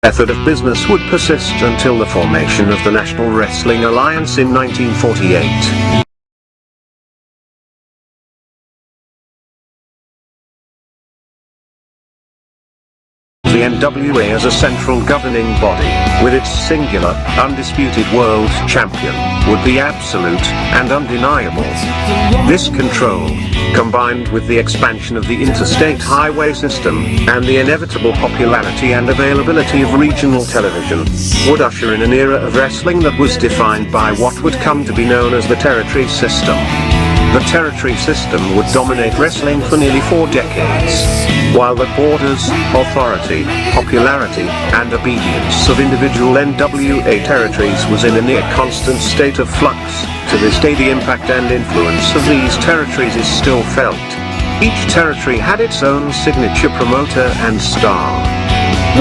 method of business would persist until the formation of the National Wrestling Alliance in 1948. The NWA as a central governing body, with its singular, undisputed world champion, would be absolute and undeniable. This control, combined with the expansion of the interstate highway system, and the inevitable popularity and availability of regional television, would usher in an era of wrestling that was defined by what would come to be known as the territory system. The territory system would dominate wrestling for nearly 4 decades, while the borders, authority, popularity, and obedience of individual NWA territories was in a near constant state of flux. To this day, the impact and influence of these territories is still felt. Each territory had its own signature promoter and star.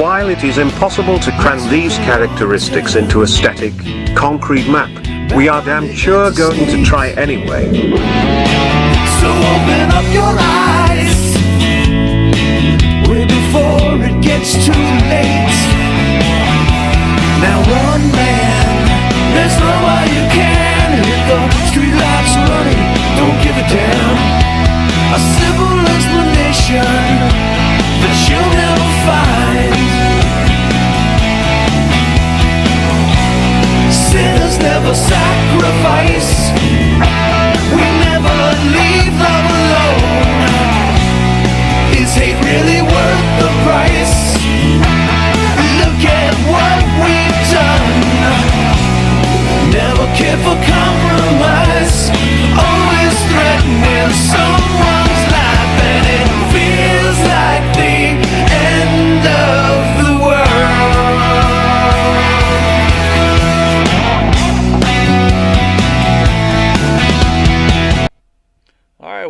While it is impossible to cram these characteristics into a static, concrete map, we are damn sure going to try anyway. So open up your eyes, way before it gets too late. Now one man, there's no way you can hit the streetlights running, don't give a damn. A simple explanation that you'll never find. Sinners never sacrifice. We never leave love alone. Is hate really worth the price? Look at what we've done. Never care for compromise. Always threatening someone's life, and it feels like the end of the world.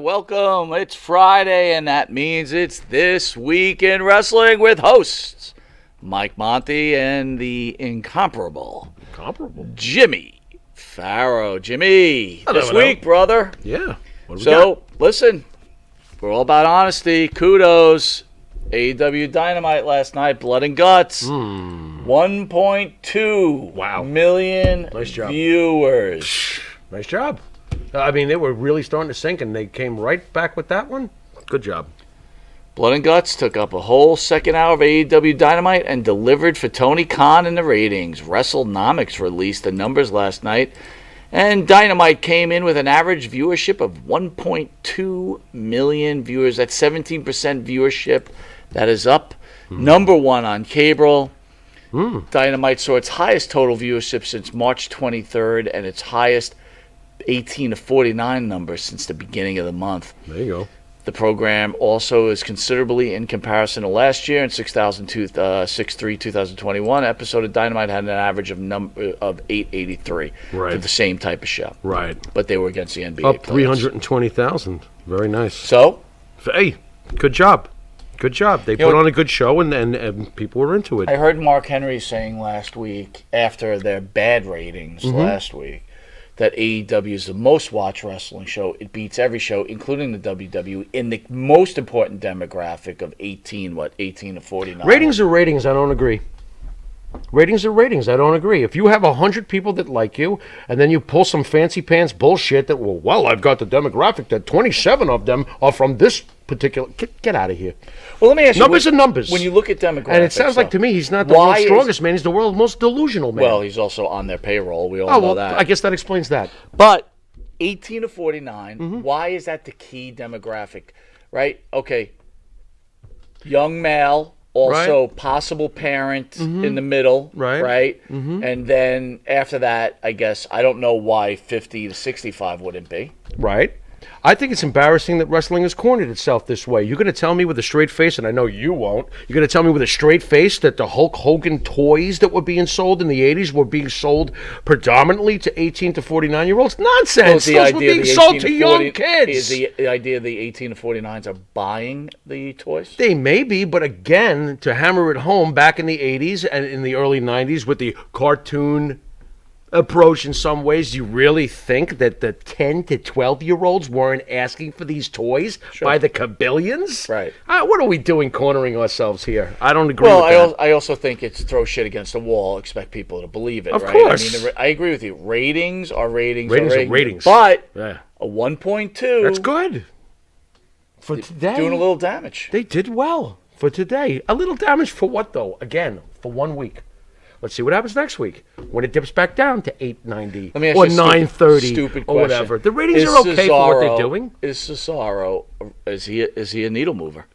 Welcome. It's Friday, and that means it's This Week in Wrestling with hosts Mike Monte and the incomparable Jimmy Pharaoh. Jimmy, Hello, this week, brother. Yeah. What do we So, listen, we're all about honesty. Kudos. AEW Dynamite last night, blood and guts. 1.2 million Nice job. viewers. Nice job. I mean, they were really starting to sink, and they came right back with that one. Good job. Blood and Guts took up a whole second hour of AEW Dynamite and delivered for Tony Khan in the ratings. WrestleNomics released the numbers last night, and Dynamite came in with an average viewership of 1.2 million viewers. That's 17% viewership. That is up. Number one on cable. Dynamite saw its highest total viewership since March 23rd, and its highest 18 to 49 numbers since the beginning of the month. There you go. The program also is considerably in comparison to last year. In 6/3/2021, episode of Dynamite had an average of 883 for the same type of show. Right. But they were against the NBA Up players. 320,000. Very nice. So? Hey, good job. Good job. They put on a good show, and people were into it. I heard Mark Henry saying last week, after their bad ratings last week, that AEW is the most watched wrestling show. It beats every show, including the WWE, in the most important demographic of 18 to 49. Ratings are ratings. I don't agree. Ratings are ratings. I don't agree. If you have 100 people that like you, and then you pull some fancy pants bullshit that, well, I've got the demographic that 27 of them are from this particular... Get out of here. Well, let me ask you. Numbers are numbers. When you look at demographics... And it sounds like to me he's not the world's strongest man. He's the world's most delusional man. Well, he's also on their payroll. We all know that. I guess that explains that. But 18 to 49, why is that the key demographic? Right? Okay. Young male, also possible parent in the middle. Right? And then after that, I guess, I don't know why 50 to 65 wouldn't be. Right. I think it's embarrassing that wrestling has cornered itself this way. You're going to tell me with a straight face, and I know you won't, you're going to tell me with a straight face that the Hulk Hogan toys that were being sold in the 80s were being sold predominantly to 18 to 49-year-olds? Nonsense! Those were being sold to young kids! Is the idea the 18 to 49s are buying the toys? They may be, but again, to hammer it home, back in the 80s and in the early 90s with the cartoon approach in some ways. You really think that the 10 to 12-year-olds weren't asking for these toys by the kabillions? Right. What are we doing cornering ourselves here? I don't agree Well, with that. I also think it's throw shit against the wall, expect people to believe it. Of right? course. I mean, I agree with you. Ratings are ratings. Ratings are ratings. But Yeah. a 1.2. That's good. For today. Doing a little damage. They did well for today. A little damage for what, though? Again, for 1 week. Let's see what happens next week when it dips back down to 890 Let me ask or you a 930 stupid or question. whatever. The ratings are okay for what they're doing. Is Cesaro, is he a needle mover?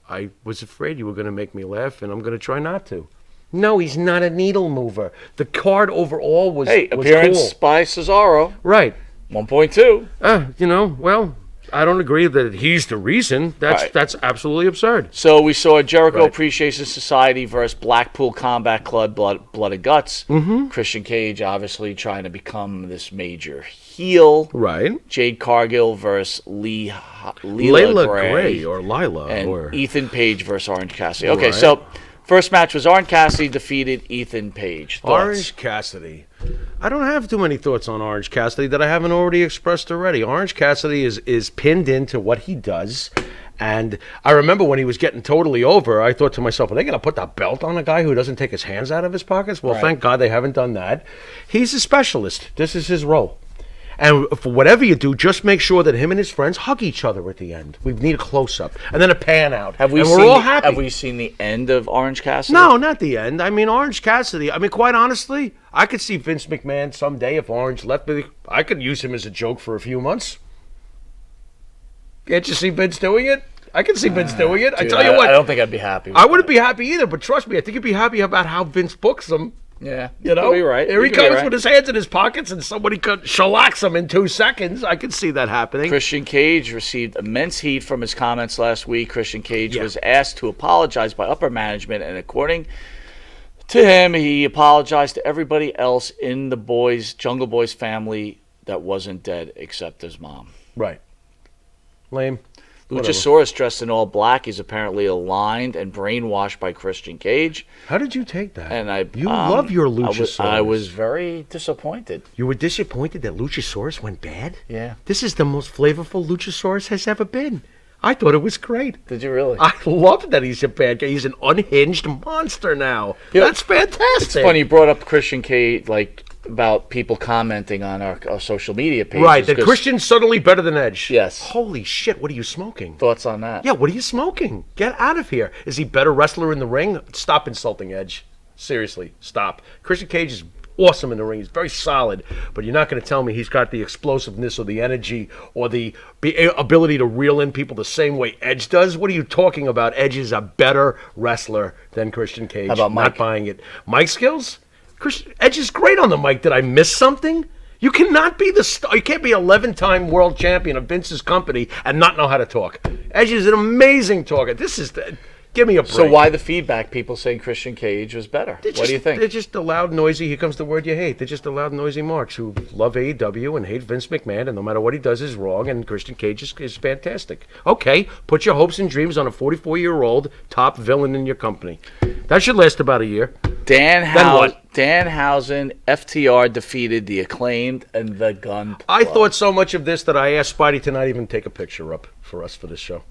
I was afraid you were going to make me laugh, and I'm going to try not to. No, he's not a needle mover. The card overall was Appearance cool. by Cesaro, Right. 1.2. Well, I don't agree that he's the reason. That's absolutely absurd. So we saw Jericho Right. Appreciation Society versus Blackpool Combat Club, Blood and Guts. Mm-hmm. Christian Cage obviously trying to become this major heel. Right. Jade Cargill versus Layla Gray. Gray or Lila. And or Ethan Page versus Orange Cassidy. Okay, Right. so first match was Orange Cassidy defeated Ethan Page. Thoughts? Orange Cassidy. I don't have too many thoughts on Orange Cassidy that I haven't already expressed already. Orange Cassidy is pinned into what he does. And I remember when he was getting totally over, I thought to myself, are they going to put that belt on a guy who doesn't take his hands out of his pockets? Well, Right. thank God they haven't done that. He's a specialist. This is his role. And for whatever you do, just make sure that him and his friends hug each other at the end. We need a close-up. And then a pan out. Have we and seen we're all happy. Have we seen the end of Orange Cassidy? No, not the end. I mean, Orange Cassidy, quite honestly, I could see Vince McMahon someday if Orange left me. I could use him as a joke for a few months. Can't you see Vince doing it? I can see Vince doing it. I Dude, tell you what. I don't think I'd be happy with I wouldn't be happy either, but trust me, I think you'd be happy about how Vince books him. Yeah, You know? could be right. Here he You could be comes right. with his hands in his pockets and somebody could shellacks him in 2 seconds. I could see that happening. Christian Cage received immense heat from his comments last week. Christian Cage Yeah. was asked to apologize by upper management, and according to him, he apologized to everybody else in the Jungle Boys family that wasn't dead except his mom. Right. Lame. Whatever. Luchasaurus, dressed in all black, is apparently aligned and brainwashed by Christian Cage. How did you take that? And You love your Luchasaurus. I was very disappointed. You were disappointed that Luchasaurus went bad? Yeah. This is the most flavorful Luchasaurus has ever been. I thought it was great. Did you really? I love that he's a bad guy. He's an unhinged monster now. Yeah. That's fantastic. It's funny you brought up Christian Cage, about people commenting on our social media pages. Right, that 'cause- Christian's suddenly better than Edge. Yes. Holy shit, what are you smoking? Thoughts on that? Yeah, what are you smoking? Get out of here. Is he better wrestler in the ring? Stop insulting Edge. Seriously, stop. Christian Cage is awesome in the ring. He's very solid, but you're not going to tell me he's got the explosiveness or the energy or the ability to reel in people the same way Edge does. What are you talking about? Edge is a better wrestler than Christian Cage. How about Mike? Not buying it. Mike skills? Edge is great on the mic. Did I miss something? You cannot be you can't be 11-time world champion of Vince's company and not know how to talk. Edge is an amazing talker. Give me a break. So why the feedback? People saying Christian Cage was better. What do you think? They're just the loud, noisy, here comes the word you hate. They're just the loud, noisy marks who love AEW and hate Vince McMahon, and no matter what he does is wrong, and Christian Cage is fantastic. Okay, put your hopes and dreams on a 44-year-old top villain in your company. That should last about a year. what? Danhausen, FTR defeated the Acclaimed and the Gun Club. I thought so much of this that I asked Spidey to not even take a picture up for us for this show.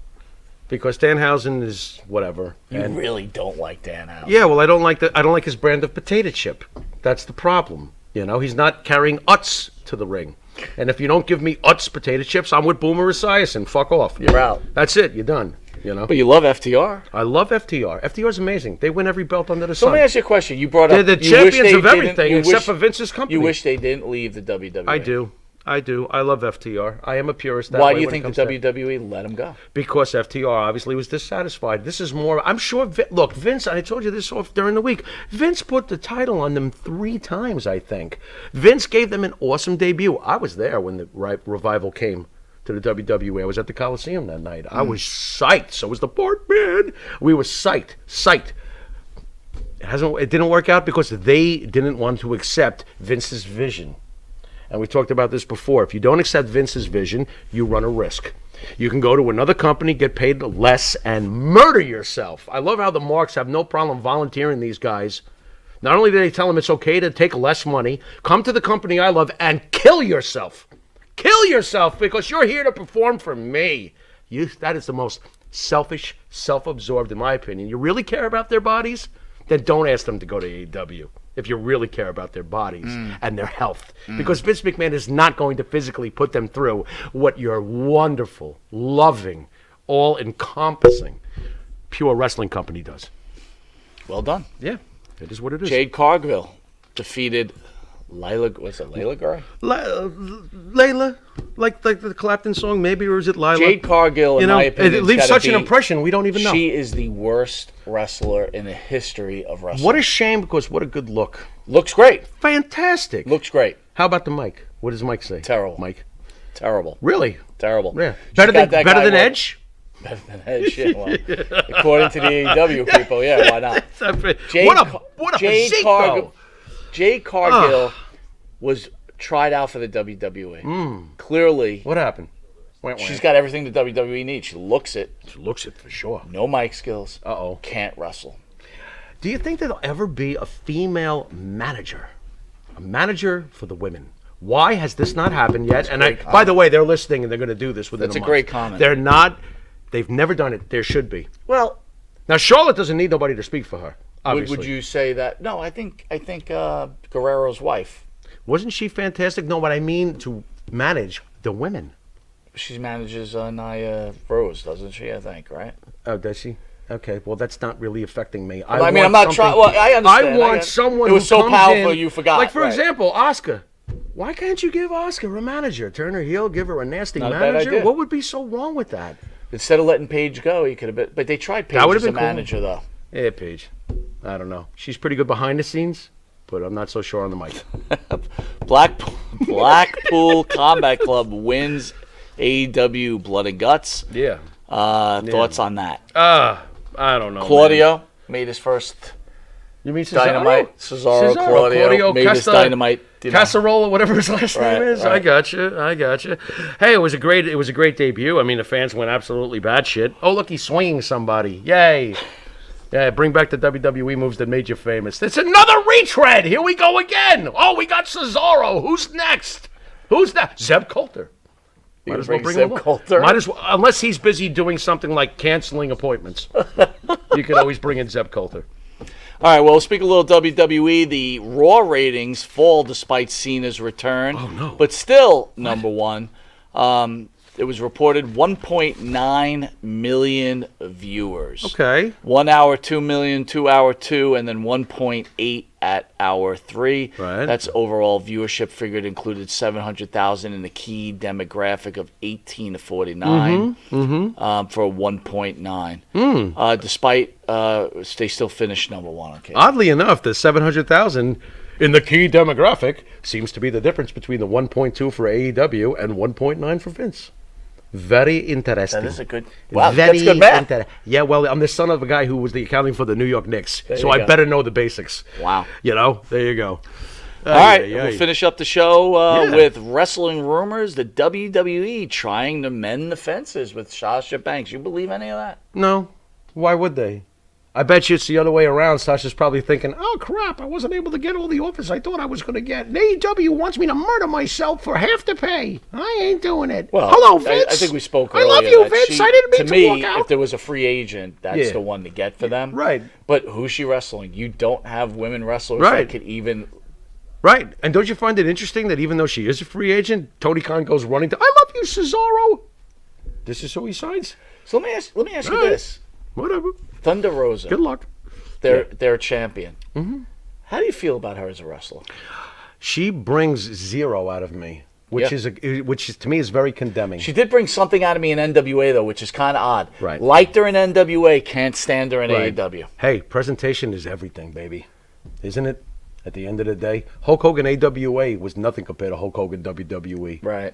Because Danhausen is whatever. You really don't like Danhausen. Yeah, well, I don't like his brand of potato chip. That's the problem. You know, he's not carrying Utz to the ring. And if you don't give me Utz potato chips, I'm with Boomer Esiason. Fuck off. You're out. That's it. You're done. You know. But you love FTR. I love FTR. FTR's amazing. They win every belt under the So sun. let me ask you a question. You brought up They're the you wish champions they of didn't- everything you except wish- for Vince's company. You wish they didn't leave the WWE. I do. I love FTR. I am a purist. That Why way do you when it think the comes to- WWE let him go? Because FTR obviously was dissatisfied. This is more. I'm sure. Look, Vince. I told you this off during the week. Vince put the title on them 3 times. I think Vince gave them an awesome debut. I was there when the revival came to the WWE. I was at the Coliseum that night. I was psyched. So was the board man. We were psyched. It didn't work out because they didn't want to accept Vince's vision. And we talked about this before. If you don't accept Vince's vision, you run a risk. You can go to another company, get paid less, and murder yourself. I love how the Marks have no problem volunteering these guys Not only do they tell him it's okay to take less money, come to the company I love and kill yourself. Kill yourself because you're here to perform for me. That is the most selfish, self-absorbed, in my opinion. You really care about their bodies? Then don't ask them to go to AEW if you really care about their bodies and their health. Because Vince McMahon is not going to physically put them through what your wonderful, loving, all-encompassing pure wrestling company does. Well done. Yeah, it is what it is. Jade Cargill defeated Layla Gray? Layla, like the Clapton song, maybe, or is it Lila? Jade Cargill, in my opinion, it leaves such an impression we don't even know. She is the worst wrestler in the history of wrestling. What a shame, because what a good look. Looks great. Fantastic. Looks great. How about the mic? What does Mike say? Terrible. Mike. Terrible. Really? Terrible. Yeah. Better than Edge? Better than Edge, yeah. Well, according to the AEW people, yeah, why not? What a physique, though. Jade Cargill was tried out for the WWE. Clearly. What happened? She's got everything the WWE needs. She looks it. She looks it for sure. No mic skills. Uh-oh. Can't wrestle. Do you think there'll ever be a female manager? A manager for the women? Why has this not happened yet? And by the way, they're listening and they're going to do this within a month. That's a great comment. They're not. They've never done it. There should be. Well, now Charlotte doesn't need nobody to speak for her. Obviously. Would you say that? No, I think Guerrero's wife. Wasn't she fantastic? No, but I mean to manage the women. She manages Nia Rose, doesn't she? I think, right? Oh, does she? Okay, well, that's not really affecting me. I mean, I'm not trying. Well, I understand. I want someone. It was who so comes powerful, in, you forgot. Like, for right. example, Asuka. Why can't you give Asuka a manager? Turn her heel, give her a nasty Not a bad manager. idea. What would be so wrong with that? Instead of letting Paige go, you could have been. But they tried Paige as a manager, though. Yeah, Paige. I don't know. She's pretty good behind the scenes, but I'm not so sure on the mic. Blackpool Combat Club wins AEW Blood and Guts. Yeah. Thoughts on that? I don't know. Claudio made his first You mean Cesaro? Dynamite. Cesaro Claudio made his Dynamite. Casserole, whatever his last name is. Right. I got you. Hey, it was a great debut. I mean, the fans went absolutely batshit. Oh, look, he's swinging somebody. Yay. Yeah, bring back the WWE moves that made you famous. It's another retread. Here we go again. Oh, we got Cesaro. Who's next? Who's that? Zeb Coulter. Might as well bring him Coulter. Might as well, unless he's busy doing something like canceling appointments. You could always bring in Zeb Coulter. All right, well, speak a little WWE. The Raw ratings fall despite Cena's return. Oh, no. But still number one. It was reported 1.9 million viewers. Okay. 1 hour, 2 million, 2 hour 2, and then 1.8 at hour 3. Right. That's overall viewership figured included 700,000 in the key demographic of 18 to 49 for 1.9. Despite they still finished number one. Okay. Oddly enough, the 700,000 in the key demographic seems to be the difference between the 1.2 for AEW and 1.9 for Vince. Very interesting. That is a good. Wow, that's good math. Yeah, well, I'm the son of a guy who was the accounting for the New York Knicks, so I better know the basics. Wow. There you go. All right, we'll finish up the show with wrestling rumors. The WWE trying to mend the fences with Sasha Banks. You believe any of that? No. Why would they? I bet you it's the other way around. Sasha's probably thinking, oh, crap, I wasn't able to get all the offers I thought I was going to get. And AEW wants me to murder myself for half the pay. I ain't doing it. Well, hello, Vince. I think we spoke earlier. I love you, Vince. I didn't mean to walk out. If there was a free agent, that's the one to get for them. Right. But who's she wrestling? You don't have women wrestlers that could even... Right. And don't you find it interesting that even though she is a free agent, Tony Khan goes running to, I love you, Cesaro. This is who he signs? So let me ask you this. Whatever. Thunder Rosa. Good luck. They're champion. Mm-hmm. How do you feel about her as a wrestler? She brings zero out of me, which is to me is very condemning. She did bring something out of me in NWA though, which is kind of odd. Right. Liked her in NWA, can't stand her in AEW. Hey, presentation is everything, baby, isn't it? At the end of the day, Hulk Hogan AWA was nothing compared to Hulk Hogan WWE. Right.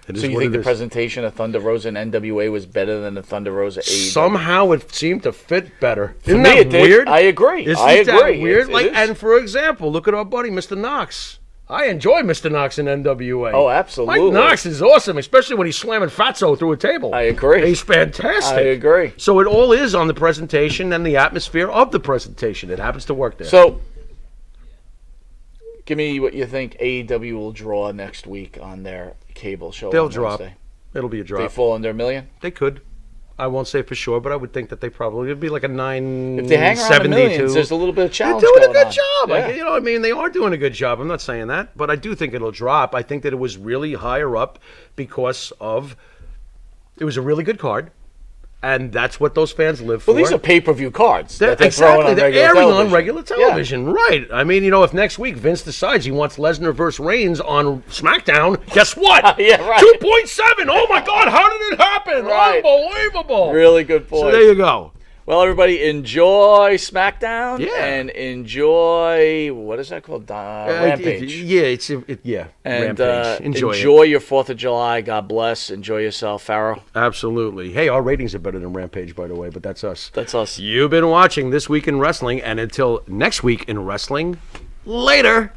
So you think the presentation of Thunder Rosa and NWA was better than the Thunder Rosa AEW? Somehow it seemed to fit better. Isn't that weird? I agree. Isn't that weird? And for example, look at our buddy Mr. Knox. I enjoy Mr. Knox in NWA. Oh, absolutely. Mike Knox is awesome, especially when he's slamming Fatso through a table. I agree. He's fantastic. I agree. So it all is on the presentation and the atmosphere of the presentation. It happens to work there. So Give me what you think AEW will draw next week on their cable show. They'll on drop. Wednesday. It'll be a They drop. fall under $1 million. They could. I won't say for sure, but I would think that they probably it'd be like a 972. If they hang around the millions, there's a little bit of They're challenge doing a going good on. job. Yeah. You know, I mean, they are doing a good job. I'm not saying that, but I do think it'll drop. I think that it was really higher up because of it was a really good card, and that's what those fans live for. Well, these are pay-per-view cards. They're, that they're exactly, throwing on they're regular airing television. on regular Yeah. television, right? I mean, you know, if next week Vince decides he wants Lesnar versus Reigns on SmackDown, guess what? Yeah, right. 2.7. Oh my God, how did it happen? Right. Unbelievable. Really good point. So there you go. Well, everybody, enjoy SmackDown. Yeah. And enjoy, what is that called? Rampage. Yeah, And Rampage. Enjoy your 4th of July. God bless. Enjoy yourself, Pharaoh. Absolutely. Hey, our ratings are better than Rampage, by the way, but that's us. That's us. You've been watching This Week in Wrestling, and until next week in wrestling, later.